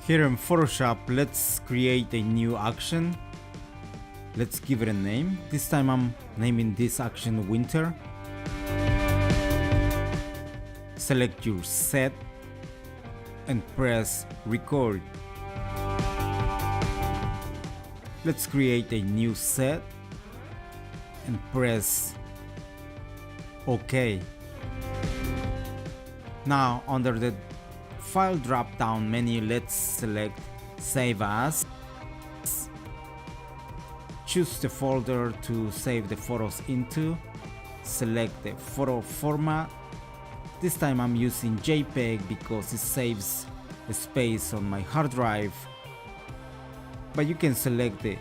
Here in Photoshop, let's create a new action. Let's give it a name. This time I'm naming this action Winter. Select your set and press record. Let's create a new set and press OK. Now under the file drop down menu, let's select Save As. Choose the folder to save the photos into. Select the photo format. This time I'm using JPEG because it saves the space on my hard drive. But you can select the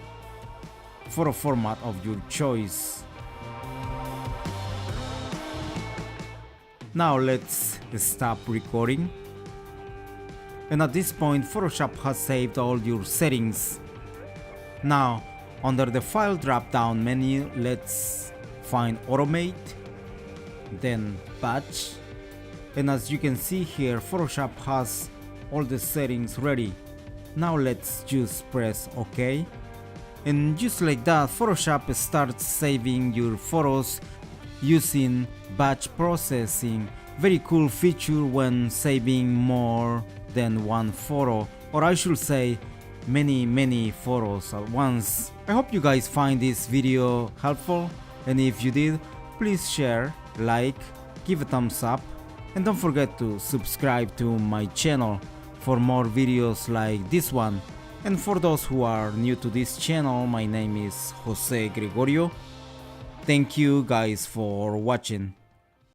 photo format of your choice. Now let's stop recording. And at this point Photoshop has saved all your settings. Now under the file drop down menu, let's find Automate, then Batch. And as you can see here, Photoshop has all the settings ready. Now let's just press OK. And just like that, Photoshop starts saving your photos using batch processing. Very cool feature when saving more than one photo, or I should say many photos at once. I hope you guys find this video helpful, and if you did, please share, like, give a thumbs up, and don't forget to subscribe to my channel for more videos like this one. And for those who are new to this channel, my name is Jose Gregorio. Thank you guys for watching.